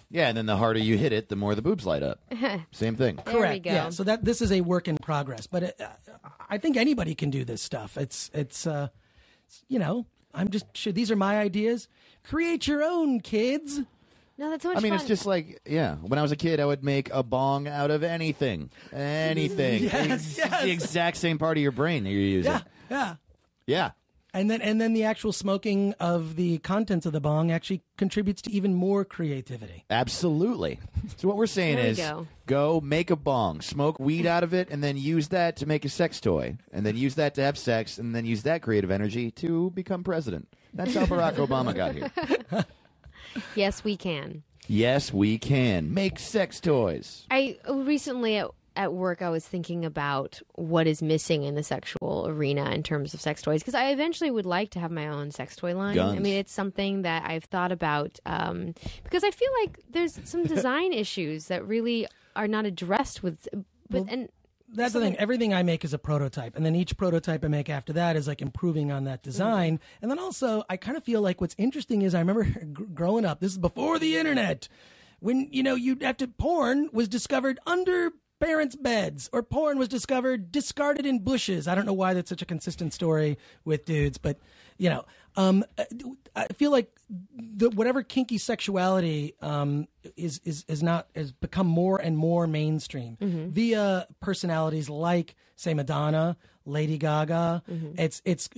Yeah, and then the harder you hit it, the more the boobs light up. Same thing. There we correct. go. Yeah. So this is a work in progress, but I think anybody can do this stuff. It's I'm just sure these are my ideas. Create your own, kids. No, that's so much I mean, fun. it's just like, when I was a kid, I would make a bong out of anything. Anything. Yes, It's the exact same part of your brain that you're using. Yeah. Yeah. And then the actual smoking of the contents of the bong actually contributes to even more creativity. Absolutely. So what we're saying There we is go. make a bong, smoke weed out of it, and then use that to make a sex toy, and then use that to have sex, and then use that creative energy to become president. That's how Barack Obama got here. Yes, we can. Yes, we can. Make sex toys. I recently at work, I was thinking about what is missing in the sexual arena in terms of sex toys, because I eventually would like to have my own sex toy line. Guns. I mean, it's something that I've thought about because I feel like there's some design issues that really are not addressed with. That's the thing. Everything I make is a prototype, and then each prototype I make after that is like improving on that design. And then also, I kind of feel like what's interesting is I remember growing up. This is before the internet, when you'd have to porn was discovered under parents' beds, or porn was discarded in bushes. I don't know why that's such a consistent story with dudes, but I feel like whatever kinky sexuality has become more and more mainstream via personalities like, say, Madonna, Lady Gaga. It's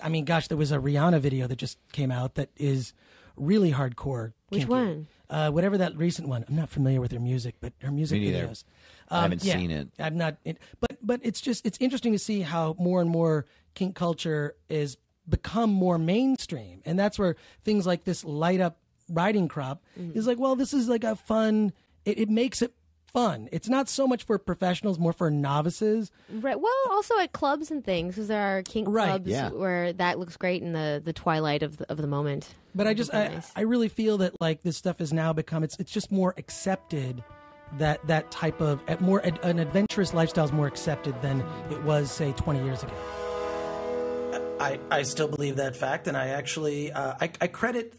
I mean, gosh, there was a Rihanna video that just came out that is really hardcore. Which kinky. one? Whatever that recent one. I'm not familiar with her music, but her music Me neither. videos. I haven't seen it. I'm not. But it's interesting to see how more and more kink culture is become more mainstream, and that's where things like this light up riding crop is like, well, this is like a fun. It makes it fun. It's not so much for professionals, more for novices. Right. Well, also at clubs and things, because there are kink clubs where that looks great in the twilight of the moment. But I really feel that like this stuff has now become it's just more accepted. That type of an adventurous lifestyle is more accepted than it was, say, 20 years ago. I still believe that fact, and I actually I credit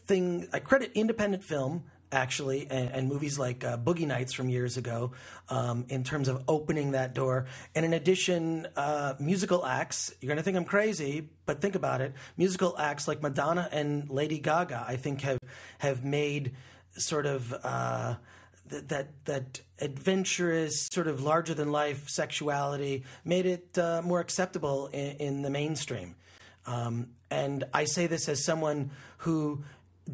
independent film actually and movies like Boogie Nights from years ago in terms of opening that door. And in addition, musical acts. You're going to think I'm crazy, but think about it. Musical acts like Madonna and Lady Gaga, I think, have made sort of that adventurous, sort of larger than life sexuality, made it more acceptable in the mainstream. And I say this as someone who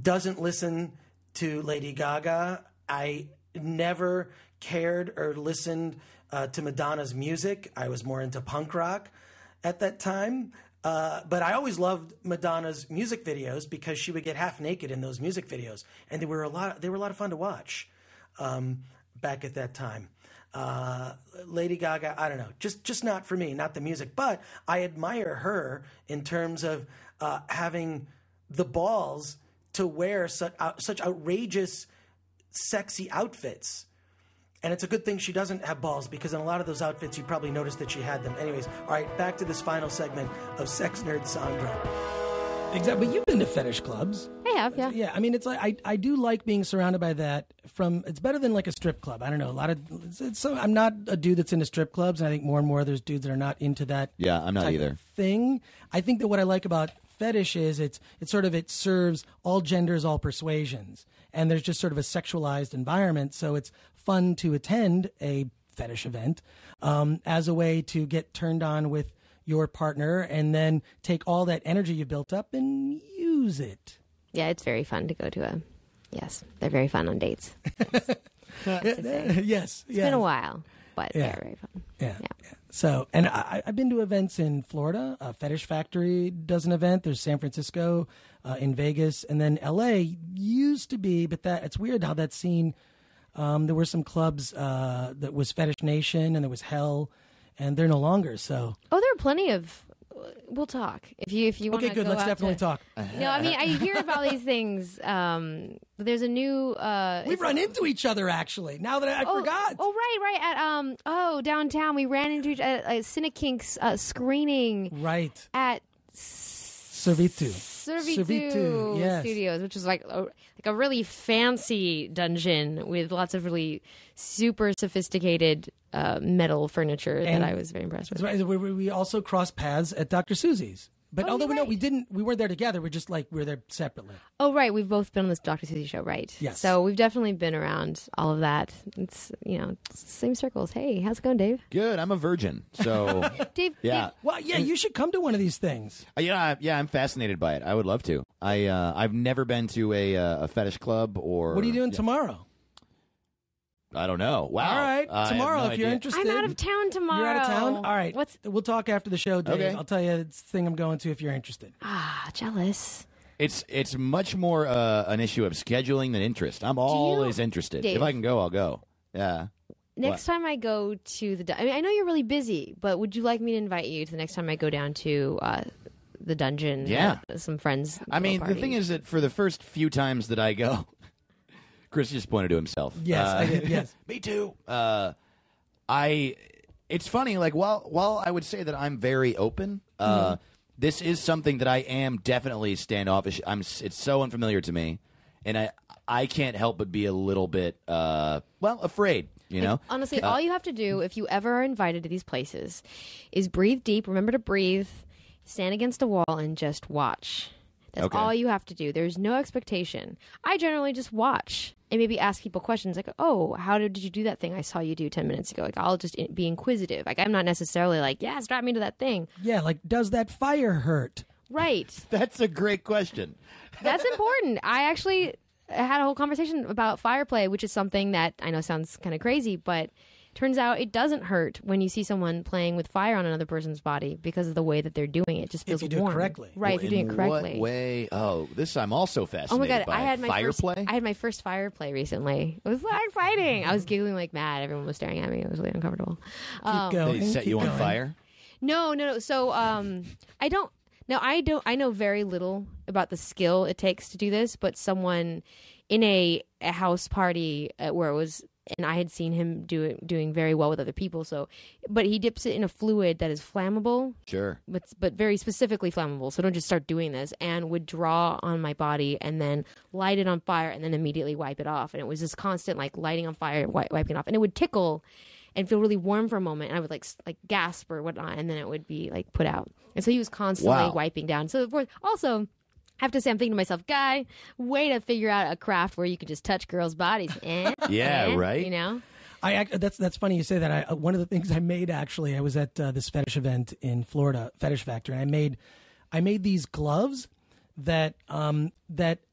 doesn't listen to Lady Gaga. I never cared or listened to Madonna's music. I was more into punk rock at that time. But I always loved Madonna's music videos because she would get half naked in those music videos, and they were a lot of fun to watch back at that time. Lady Gaga, I don't know, just not for me, not the music. But I admire her in terms of having the balls to wear such outrageous, sexy outfits. And it's a good thing she doesn't have balls, because in a lot of those outfits, you probably noticed that she had them. Anyways, all right, back to this final segment of Sex Nerd Sandra. Exactly. But you've been to fetish clubs. I have, yeah. Yeah, I mean, it's like I do like being surrounded by that. It's better than like a strip club. I don't know. I'm not a dude that's into strip clubs, and I think more and more there's dudes that are not into that. Yeah, I'm not type either. of thing. I think that what I like about fetish is it serves all genders, all persuasions, and there's just sort of a sexualized environment. So it's fun to attend a fetish event as a way to get turned on with your partner, and then take all that energy you've built up and use it. Yeah, it's very fun to go to yes, they're very fun on dates. Yes. It's been a while, but they're very fun. Yeah. So, and I've been to events in Florida. Fetish Factory does an event. There's San Francisco, in Vegas, and then L.A. used to be, but it's weird how that scene, there were some clubs that was Fetish Nation, and there was Hell, and they're no longer. So, there are plenty of we'll talk if you want. Okay, good. Let's definitely talk. No, I mean I hear about these things. There's a new. We've run into each other actually. Now that I forgot. Oh, right. At downtown, we ran into a Cinekink's screening. Right. At Servitu yes. Studios, which is like a really fancy dungeon with lots of really super sophisticated metal furniture that I was very impressed with. Right. We also crossed paths at Dr. Susie's. But although we weren't there together. We were there separately. Oh, right. We've both been on this Dr. Susie show, right? Yes. So we've definitely been around all of that. It's, same circles. Hey, how's it going, Dave? Good. I'm a virgin. So, Dave. yeah. Well, yeah, you should come to one of these things. Yeah, I'm fascinated by it. I would love to. I've never been to a fetish club or. What are you doing tomorrow? I don't know. Wow. All right. Tomorrow, if you're idea. interested. I'm out of town tomorrow. You're out of town? All right. We'll talk after the show, Dave. Okay. I'll tell you the thing I'm going to if you're interested. Jealous. It's much more an issue of scheduling than interest. I'm always interested. Dave, if I can go, I'll go. Yeah. Next time I go to I know you're really busy, but would you like me to invite you to the next time I go down to the dungeon? Yeah. Some friends. I mean, the thing is that for the first few times that I go, Chris just pointed to himself. Yes, I did. Yes, me too. It's funny. Like while I would say that I'm very open, this is something that I am definitely standoffish. It's so unfamiliar to me, and I can't help but be a little bit afraid. You know, honestly, all you have to do if you ever are invited to these places is breathe deep. Remember to breathe. Stand against a wall and just watch. That's all you have to do. There's no expectation. I generally just watch and maybe ask people questions like, oh, how did you do that thing I saw you do 10 minutes ago? Like, I'll just be inquisitive. Like, I'm not necessarily like, yeah, strap me to that thing. Yeah, like, does that fire hurt? Right. That's a great question. That's important. I actually had a whole conversation about fire play, which is something that I know sounds kind of crazy, but turns out it doesn't hurt when you see someone playing with fire on another person's body because of the way that they're doing it. It just feels if you do warm. it correctly. Right, if you're doing it correctly. What way? Oh, this I'm also fascinated Oh my God, by. I had my fire first, play? I had my first fire play recently. It was so exciting. I was giggling like mad. Everyone was staring at me. It was really uncomfortable. Keep going. They set you on fire? No. So I don't. Now I know very little about the skill it takes to do this, but someone in a house party where it was, and I had seen him doing very well with other people. So, but he dips it in a fluid that is flammable. Sure. But very specifically flammable. So don't just start doing this. And would draw on my body and then light it on fire and then immediately wipe it off. And it was this constant like lighting on fire, wiping it off, and it would tickle and feel really warm for a moment. And I would like gasp or whatnot, and then it would be like put out. And so he was constantly wiping down. So of course, also, I have to say, I'm thinking to myself, guy, way to figure out a craft where you could just touch girls' bodies. Yeah, right. You know? That's funny you say that. One of the things I made, actually, I was at this fetish event in Florida, Fetish Factory, and I made these gloves that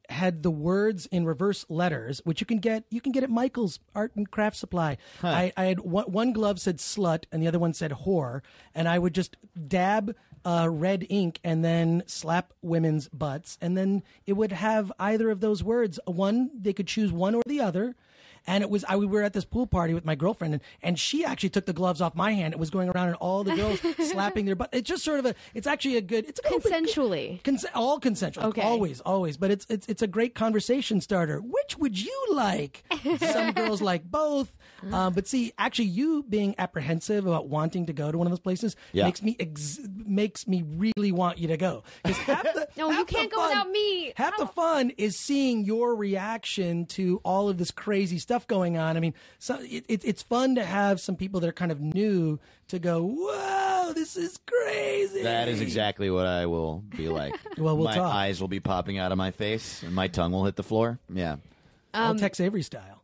had the words in reverse letters, which you can get at Michael's Art and Craft Supply. I had one glove said slut and the other one said whore, and I would just dab red ink and then slap women's butts, and then it would have either of those words. One, they could choose one or the other. And it was, we were at this pool party with my girlfriend, and she actually took the gloves off my hand. It was going around and all the girls slapping their butt. It's just sort of it's actually a good, it's a consensually. All consensual. Okay. Always. But it's a great conversation starter. Which would you like? Some girls like both. But see, actually you being apprehensive about wanting to go to one of those places makes me really want you to go. No, you can't go without me. Half the fun is seeing your reaction to all of this crazy stuff going on. I mean, it's fun to have some people that are kind of new to go, whoa, this is crazy. That is exactly what I will be like. Well, we'll my talk. eyes will be popping out of my face, and my tongue will hit the floor. Yeah. All Tex Avery style.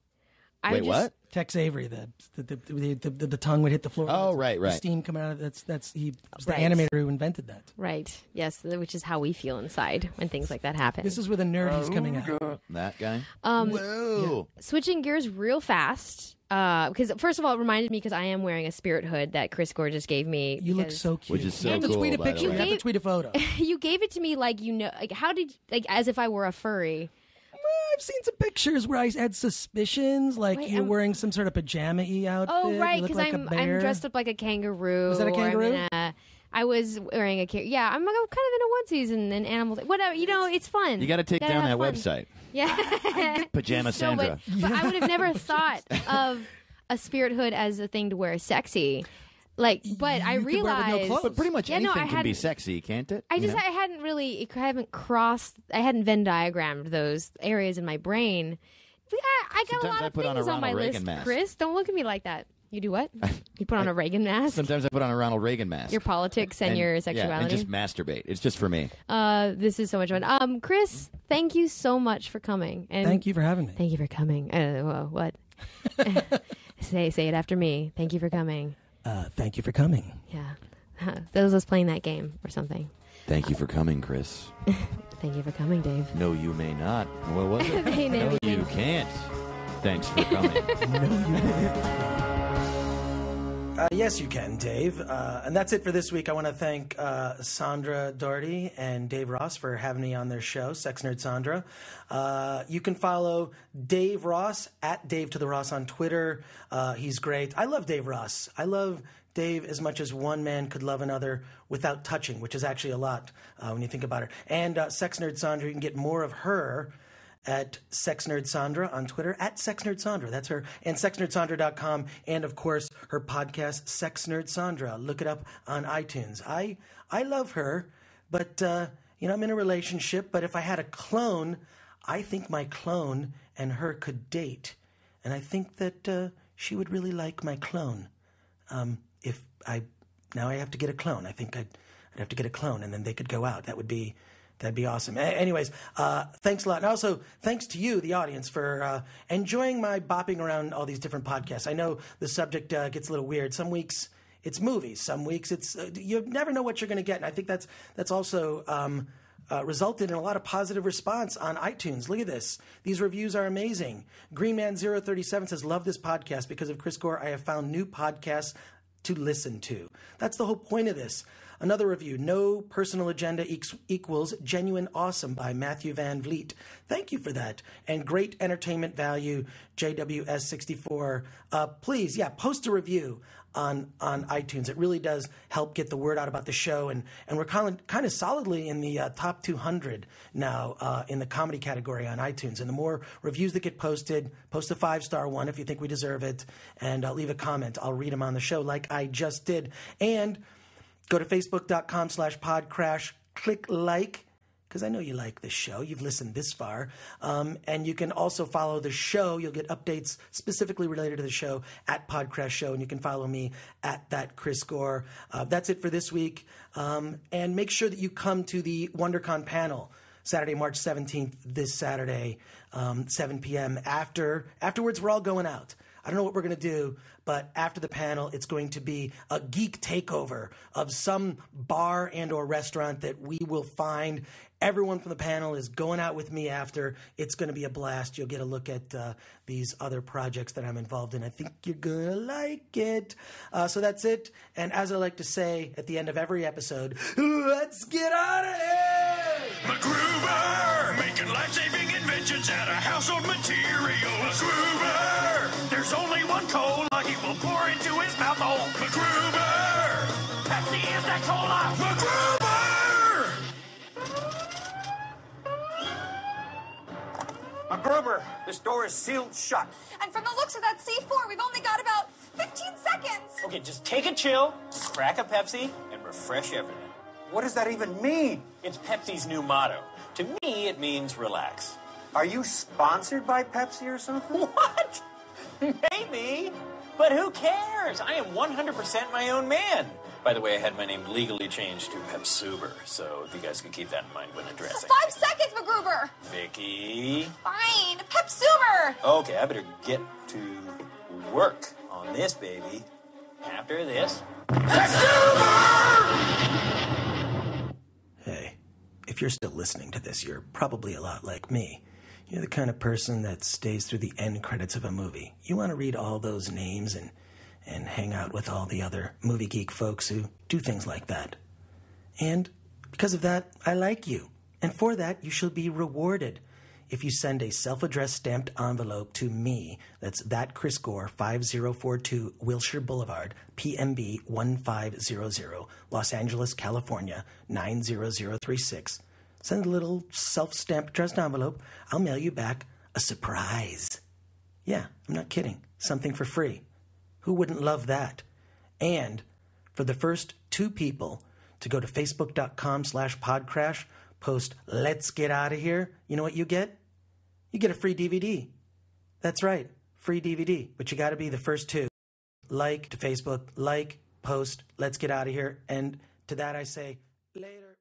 Wait, what? Tex Avery, the tongue would hit the floor. Oh, right. The steam coming out of he was the animator who invented that. Right. Yes, which is how we feel inside when things like that happen. This is where the nerd is coming out. That guy. Whoa. Yeah. Switching gears real fast. Because first of all, it reminded me because I am wearing a spirit hood that Chris Gore just gave me. You look so cute. Which is so you have to cool, tweet a by the picture. way. You have to tweet a photo. You gave it to me like how did as if I were a furry. I've seen some pictures where I had suspicions, like you're wearing some sort of pajama-y outfit. Oh, right, because I'm dressed up like a kangaroo. Was that a kangaroo? I was wearing a yeah. I'm kind of in a onesie and animals. Whatever, it's fun. You got to take down that fun. website. Yeah, Pajama Sandra. But I would have never thought of a spirit hood as a thing to wear sexy. But I realized, but pretty much anything can be hadn't- sexy, can't it? I hadn't Venn diagrammed those areas in my brain. Yeah, I got Sometimes a lot I of put on things a on my Ronald Reagan list. mask. Chris, don't look at me like that. You do what? You put on a Reagan mask? Sometimes I put on a Ronald Reagan mask. Your politics and your sexuality? Yeah, and just masturbate. It's just for me. This is so much fun. Chris, thank you so much for coming. And Thank you for having me. Thank you for coming. What? Say it after me. Thank you for coming. Thank you for coming. Yeah. That was us playing that game or something. Thank you for coming, Chris. Thank you for coming, Dave. No, you may not. What was it? No, you can't. Thanks for coming. Yes, you can, Dave. And that's it for this week. I want to thank Sandra Daugherty and Dave Ross for having me on their show, Sex Nerd Sandra. You can follow Dave Ross at Dave to the Ross on Twitter. He's great. I love Dave Ross. I love Dave as much as one man could love another without touching, which is actually a lot when you think about it. And Sex Nerd Sandra, you can get more of her at Sex Nerd Sandra on Twitter, at Sex Nerd Sandra. That's her. And sexnerdsandra.com. And, of course, her podcast, Sex Nerd Sandra. Look it up on iTunes. I love her, but, I'm in a relationship. But if I had a clone, I think my clone and her could date. And I think that she would really like my clone. Now I have to get a clone. I think I'd have to get a clone, and then they could go out. That'd be awesome. Anyways, thanks a lot. And also, thanks to you, the audience, for enjoying my bopping around all these different podcasts. I know the subject gets a little weird. Some weeks it's movies. Some weeks it's you never know what you're going to get. And I think that's also resulted in a lot of positive response on iTunes. Look at this. These reviews are amazing. Greenman037 says, love this podcast. Because of Chris Gore, I have found new podcasts to listen to. That's the whole point of this. Another review, No Personal Agenda Equals Genuine Awesome by Matthew Van Vliet. Thank you for that. And great entertainment value, JWS64. Please, post a review on iTunes. It really does help get the word out about the show. And we're kind of solidly in the top 200 now in the comedy category on iTunes. And the more reviews that get posted, post a 5-star one if you think we deserve it. And leave a comment. I'll read them on the show like I just did. And go to facebook.com/podcrash, click like, because I know you like this show. You've listened this far. And you can also follow the show. You'll get updates specifically related to the show at PodCRASH Show. And you can follow me at that Chris Gore. That's it for this week. And make sure that you come to the WonderCon panel, Saturday, March 17th, this Saturday, 7 p.m. Afterwards, we're all going out. I don't know what we're going to do, but after the panel, it's going to be a geek takeover of some bar and or restaurant that we will find. Everyone from the panel is going out with me after. It's going to be a blast. You'll get a look at these other projects that I'm involved in. I think you're going to like it. So that's it. And as I like to say at the end of every episode, let's get out of here! MacGyver, making life-saving inventions out of household materials. MacGyver, there's only one cola he will pour into his mouth hole. MacGyver, Pepsi is that cola. MacGyver! MacGyver, this door is sealed shut. And from the looks of that C4, we've only got about 15 seconds. Okay, just take a chill, crack a Pepsi, and refresh everything. What does that even mean? It's Pepsi's new motto. To me, it means relax. Are you sponsored by Pepsi or something? What? Maybe. But who cares? I am 100% my own man. By the way, I had my name legally changed to Pepsuber, so if you guys could keep that in mind when addressing. 5 seconds, MacGyver. Vicky. Fine, Pepsuber. Okay, I better get to work on this, baby. After this. Hey, if you're still listening to this, you're probably a lot like me. You're the kind of person that stays through the end credits of a movie. You want to read all those names and hang out with all the other movie geek folks who do things like that. And because of that, I like you. And for that, you shall be rewarded. if you send a self-addressed stamped envelope to me. That's that Chris Gore, 5042 Wilshire Boulevard, PMB 1500, Los Angeles, California, 90036. Send a little self-stamped addressed envelope. I'll mail you back a surprise. Yeah, I'm not kidding. Something for free. Who wouldn't love that? And for the first 2 people to go to facebook.com/podcrash, post "Let's get out of here," you know what you get? You get a free DVD. That's right, free DVD. But you got to be the first 2. Like to Facebook, post "Let's get out of here," and to that I say later.